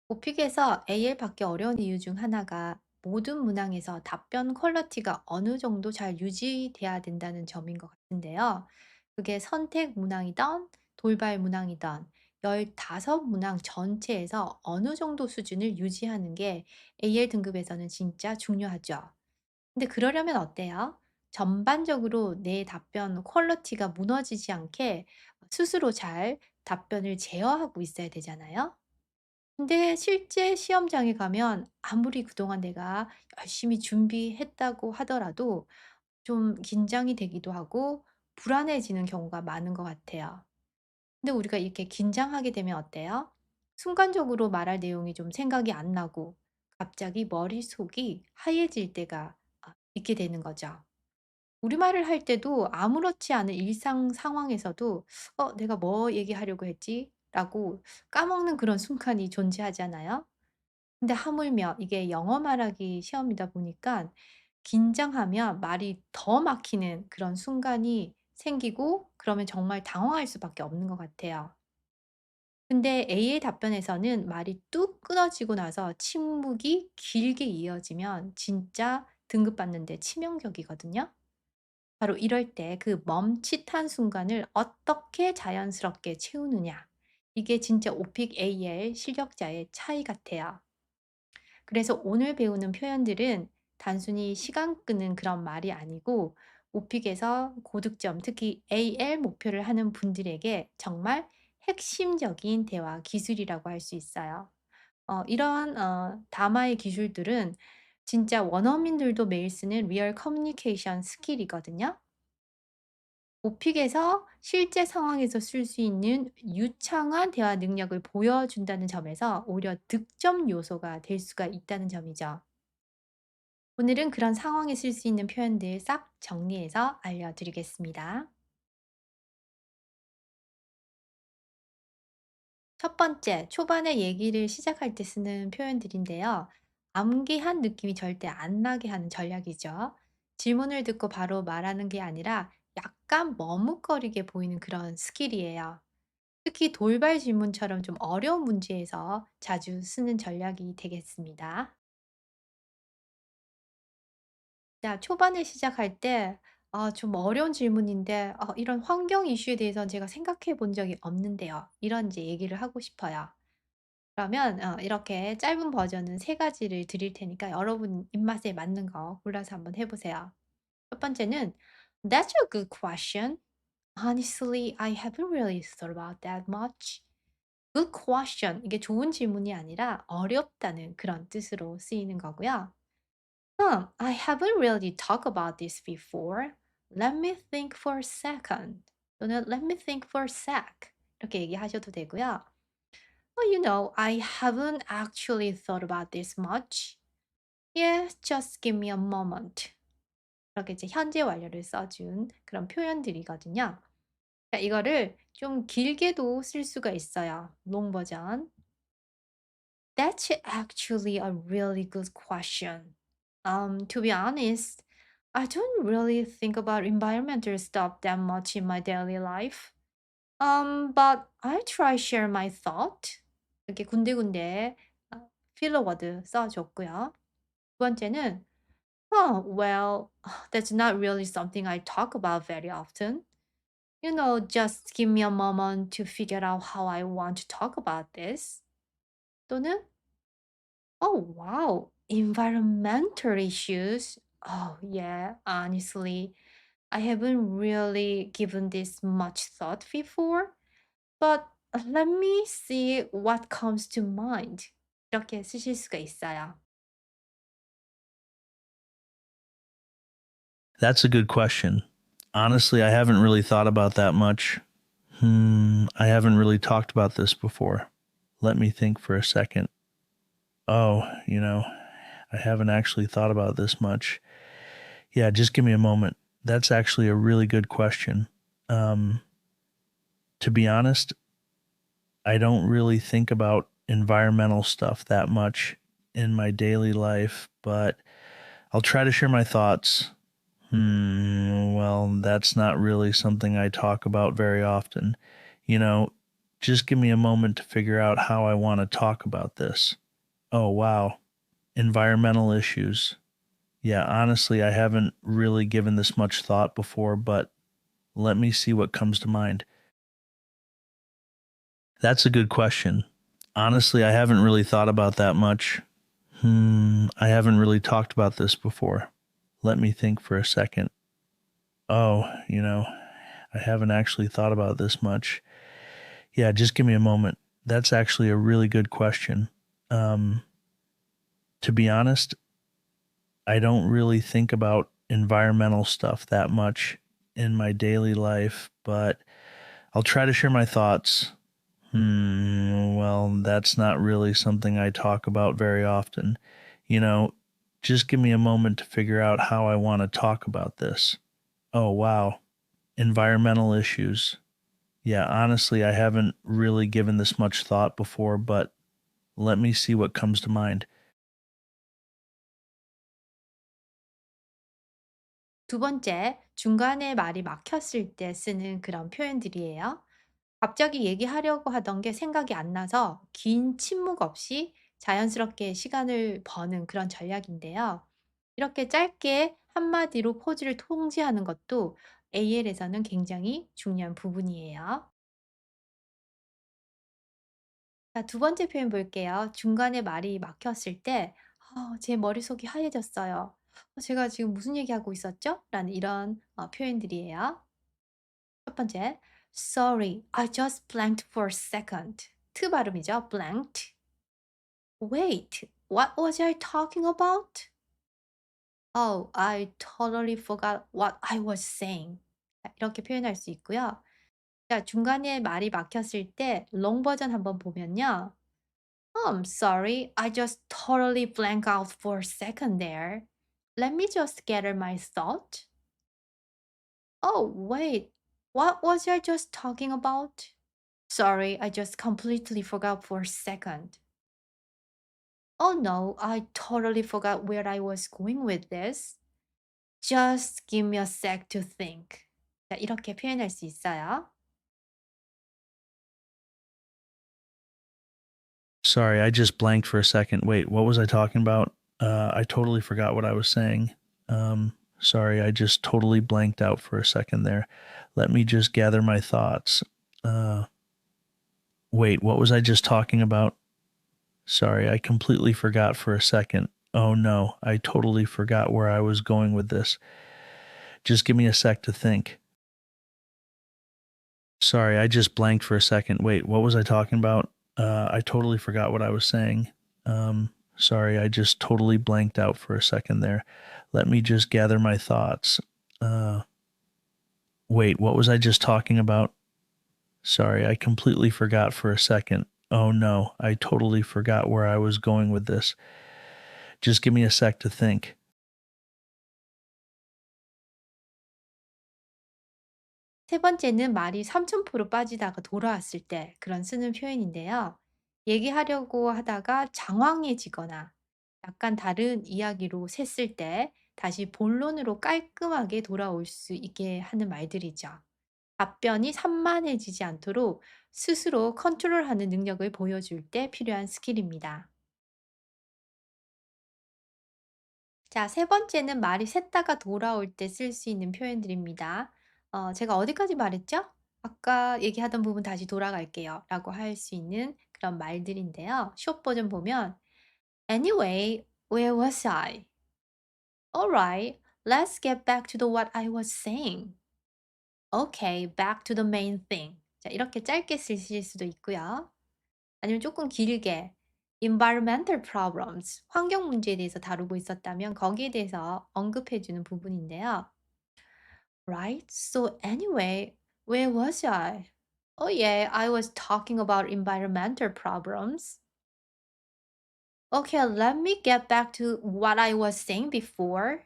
오픽에서 AL 받기 어려운 이유 중 하나가 모든 문항에서 답변 퀄리티가 어느 정도 잘 유지돼야 된다는 점인 것 같은데요. 그게 선택 문항이던 돌발 문항이던 15문항 전체에서 어느 정도 수준을 유지하는 게 AL 등급에서는 진짜 중요하죠. 근데 그러려면 어때요? 전반적으로 내 답변 퀄리티가 무너지지 않게 스스로 잘 답변을 제어하고 있어야 되잖아요. 근데 실제 시험장에 가면 아무리 그동안 내가 열심히 준비했다고 하더라도 좀 긴장이 되기도 하고 불안해지는 경우가 많은 것 같아요. 근데 우리가 이렇게 긴장하게 되면 어때요? 순간적으로 말할 내용이 좀 생각이 안 나고 갑자기 머릿속이 하얘질 때가 있게 되는 거죠. 우리말을 할 때도 아무렇지 않은 일상 상황에서도 내가 뭐 얘기하려고 했지? 라고 까먹는 그런 순간이 존재하잖아요. 근데 하물며 이게 영어 말하기 시험이다 보니까 긴장하면 말이 더 막히는 그런 순간이 생기고 그러면 정말 당황할 수밖에 없는 것 같아요. 근데 A의 답변에서는 말이 뚝 끊어지고 나서 침묵이 길게 이어지면 진짜 등급받는데 치명적이거든요. 바로 이럴 때 그 멈칫한 순간을 어떻게 자연스럽게 채우느냐. 이게 진짜 오픽 AL 실력자의 차이 같아요. 그래서 오늘 배우는 표현들은 단순히 시간 끄는 그런 말이 아니고 오픽에서 고득점, 특히 AL 목표를 하는 분들에게 정말 핵심적인 대화 기술이라고 할 수 있어요. 이런 담화의 기술들은 진짜 원어민들도 매일 쓰는 리얼 커뮤니케이션 스킬이거든요. 오픽에서 실제 상황에서 쓸 수 있는 유창한 대화 능력을 보여준다는 점에서 오히려 득점 요소가 될 수가 있다는 점이죠. 오늘은 그런 상황에 쓸 수 있는 표현들 싹 정리해서 알려드리겠습니다. 첫 번째, 초반에 얘기를 시작할 때 쓰는 표현들인데요. 암기한 느낌이 절대 안 나게 하는 전략이죠. 질문을 듣고 바로 말하는 게 아니라 약간 머뭇거리게 보이는 그런 스킬이에요. 특히 돌발 질문처럼 좀 어려운 문제에서 자주 쓰는 전략이 되겠습니다. 자, 초반에 시작할 때 좀 어려운 질문인데 이런 환경 이슈에 대해서는 제가 생각해 본 적이 없는데요. 이런 이제 얘기를 하고 싶어요. 그러면 이렇게 짧은 버전은 세 가지를 드릴 테니까 여러분 입맛에 맞는 거 골라서 한번 해 보세요. 첫 번째는 "That's a good question. Honestly, I haven't really thought about that much." Good question. 이게 좋은 질문이 아니라 어렵다는 그런 뜻으로 쓰이는 거고요. I haven't really talked about this before. Let me think for a second. 또는 let me think for a sec. 이렇게 얘기하셔도 되고요. I haven't actually thought about this much. Yeah, just give me a moment. 이렇게 이제 현재 완료를 써준 그런 표현들이거든요. 자, 이거를 좀 길게도 쓸 수가 있어요. 롱 버전. That's actually a really good question. To be honest, I don't really think about environmental stuff that much in my daily life. But I try share my thought. 이렇게 군데군데 필러 워드 써줬고요. 두 번째는, well, that's not really something I talk about very often. Just give me a moment to figure out how I want to talk about this. 또는 Oh, wow. Environmental issues. Oh, yeah. Honestly, I haven't really given this much thought before, but let me see what comes to mind. 이렇게 쓰실 수가 있어요. That's a good question. Honestly, I haven't really thought about that much. I haven't really talked about this before. Let me think for a second. Oh, I haven't actually thought about this much. Yeah, just give me a moment. That's actually a really good question. Um, to be honest, I don't really think about environmental stuff that much in my daily life, but I'll try to share my thoughts. Well, that's not really something I talk about very often. You know, Just give me a moment to figure out how I want to talk about this. Oh, wow. Environmental issues. Yeah, honestly, I haven't really given this much thought before, but let me see what comes to mind. That's a good question. Honestly, I haven't really thought about that much. I haven't really talked about this before. Let me think for a second. Oh, I haven't actually thought about this much. Yeah, just give me a moment. That's actually a really good question. Um, to be honest, I don't really think about environmental stuff that much in my daily life, but I'll try to share my thoughts. Well, that's not really something I talk about very often. You know, just give me a moment to figure out how I want to talk about this. Oh, wow. Environmental issues. Yeah, honestly, I haven't really given this much thought before, but let me see what comes to mind. 두 번째, 중간에 말이 막혔을 때 쓰는 그런 표현들이에요. 갑자기 얘기하려고 하던 게 생각이 안 나서 긴 침묵 없이 자연스럽게 시간을 버는 그런 전략인데요. 이렇게 짧게 한마디로 포즈를 통제하는 것도 AL에서는 굉장히 중요한 부분이에요. 자, 두 번째 표현 볼게요. 중간에 말이 막혔을 때, 제 머릿속이 하얘졌어요. 제가 지금 무슨 얘기하고 있었죠? 라는 이런 표현들이에요. 첫 번째, Sorry, I just blanked for a second. 트 발음이죠. blanked. Wait, what was I talking about? Oh, I totally forgot what I was saying. 자, 이렇게 표현할 수 있고요. 자, 중간에 말이 막혔을 때 롱 버전 한번 보면요. I'm sorry, I just totally blank out for a second there. Let me just gather my thought. Oh, wait, what was I just talking about? Sorry, I just completely forgot for a second. Oh no, I totally forgot where I was going with this. Just give me a sec to think. 자, 이렇게 표현할 수 있어요. Sorry, I just blanked for a second. Wait, what was I talking about? I totally forgot what I was saying. Sorry, I just totally blanked out for a second there. Let me just gather my thoughts. Uh, Wait, what was I just talking about? Sorry, I completely forgot for a second. Oh no, I totally forgot where I was going with this. Just give me a sec to think. Sorry, I just blanked for a second. Wait, what was I talking about? I totally forgot what I was saying. Sorry, I just totally blanked out for a second there. Let me just gather my thoughts. Uh, Wait, what was I just talking about? Sorry, I completely forgot for a second. Oh no, I totally forgot where I was going with this. Just give me a sec to think. 세 번째는 말이 삼천포로 빠지다가 돌아왔을 때 그런 쓰는 표현인데요. 얘기하려고 하다가 장황해지거나 약간 다른 이야기로 샜을 때 다시 본론으로 깔끔하게 돌아올 수 있게 하는 말들이죠. 답변이 산만해지지 않도록 스스로 컨트롤하는 능력을 보여줄 때 필요한 스킬입니다. 자, 세 번째는 말이 샜다가 돌아올 때 쓸 수 있는 표현들입니다. 제가 어디까지 말했죠? 아까 얘기하던 부분 다시 돌아갈게요. 라고 할 수 있는 그런 말들인데요. 숏 버전 보면 Anyway, where was I? Alright, let's get back to the what I was saying. Okay, back to the main thing. 자, 이렇게 짧게 쓰실 수도 있고요. 아니면 조금 길게 environmental problems, 환경 문제에 대해서 다루고 있었다면 거기에 대해서 언급해 주는 부분인데요. Right? So anyway, where was I? Oh yeah, I was talking about environmental problems. Okay, let me get back to what I was saying before.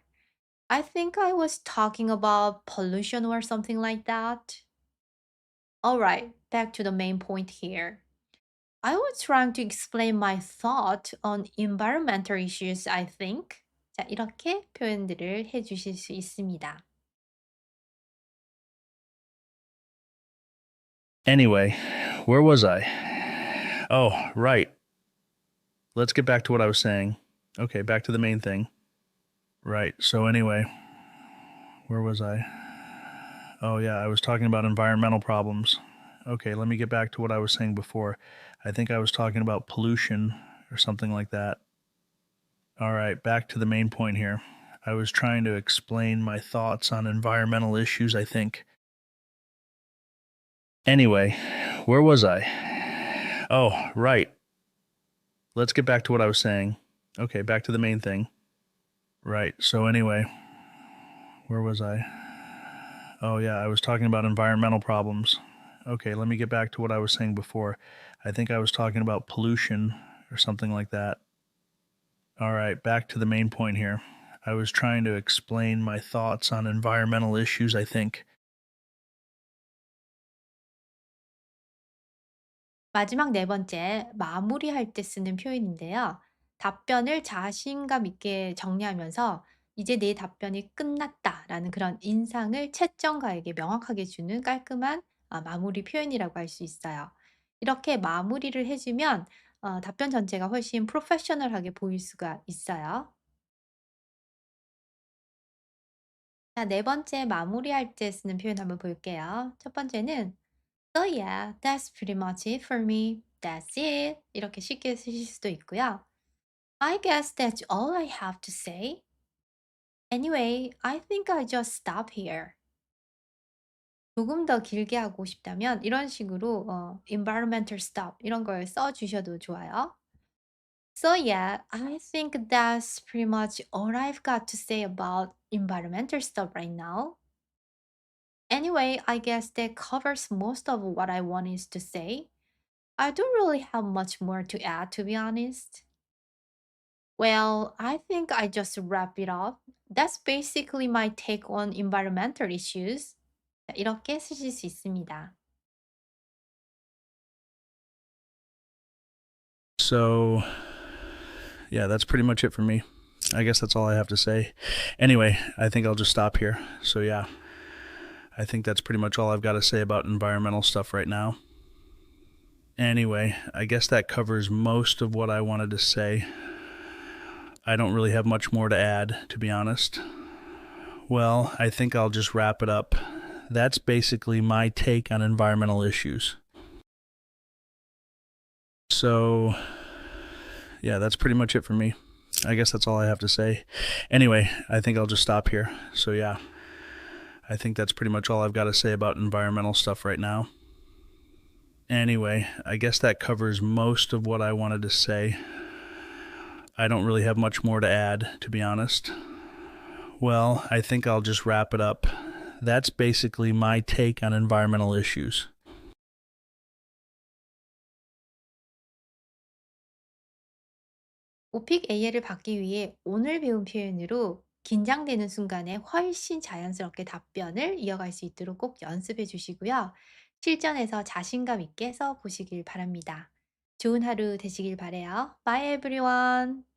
I think I was talking about pollution or something like that. All right, back to the main point here. I was trying to explain my thought on environmental issues, I think. 자, 이렇게 표현들을 해 주실 수 있습니다. Anyway, where was I? Oh, right. Let's get back to what I was saying. Okay, back to the main thing. Right. So, anyway, where was I? Oh, yeah, I was talking about environmental problems. Okay, let me get back to what I was saying before. I think I was talking about pollution or something like that. All right, back to the main point here. I was trying to explain my thoughts on environmental issues, I think. Anyway, where was I? Oh, right. Let's get back to what I was saying. Okay, back to the main thing. Right. So, anyway, where was I? Oh, yeah, I was talking about environmental problems. Okay, let me get back to what I was saying before. I think I was talking about pollution or something like that. All right, back to the main point here. I was trying to explain my thoughts on environmental issues, I think. 마지막 네 번째, 마무리할 때 쓰는 표현인데요. 답변을 자신감 있게 정리하면서 이제 내 답변이 끝났다라는 그런 인상을 채점가에게 명확하게 주는 깔끔한 마무리 표현이라고 할 수 있어요. 이렇게 마무리를 해주면 답변 전체가 훨씬 프로페셔널하게 보일 수가 있어요. 자, 네 번째 마무리할 때 쓰는 표현 한번 볼게요. 첫 번째는 So yeah, that's pretty much it for me. That's it. 이렇게 쉽게 쓰실 수도 있고요. I guess that's all I have to say. Anyway, I think I just stop here. 조금 더 길게 하고 싶다면 이런 식으로 environmental stop 이런 걸 써 주셔도 좋아요. So yeah, I think that's pretty much all I've got to say about environmental stuff right now. Anyway, I guess that covers most of what I wanted to say. I don't really have much more to add, to be honest. Well, I think I just wrap it up. That's basically my take on environmental issues. 자, 이렇게 쓰실 수 있습니다. So, yeah, that's pretty much it for me. I guess that's all I have to say. Anyway, I think I'll just stop here. So, yeah, I think that's pretty much all I've got to say about environmental stuff right now. Anyway, I guess that covers most of what I wanted to say. I don't really have much more to add, to be honest. Well, I think I'll just wrap it up. That's basically my take on environmental issues. So, yeah, that's pretty much it for me. I guess that's all I have to say. Anyway, I think I'll just stop here. So, yeah, I think that's pretty much all I've got to say about environmental stuff right now. Anyway, I guess that covers most of what I wanted to say. I don't really have much more to add, to be honest. Well, I think I'll just wrap it up. That's basically my take on environmental issues. 오픽 AL을 받기 위해 오늘 배운 표현으로 긴장되는 순간에 훨씬 자연스럽게 답변을 이어갈 수 있도록 꼭 연습해 주시고요. 실전에서 자신감 있게 써 보시길 바랍니다. 좋은 하루 되시길 바래요. Bye everyone.